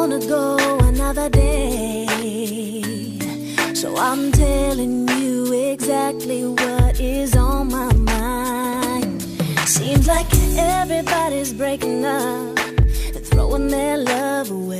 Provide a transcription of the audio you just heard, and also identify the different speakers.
Speaker 1: wanna go another day. So I'm telling you exactly what is on my mind. Seems like everybody's breaking up and throwing their love away.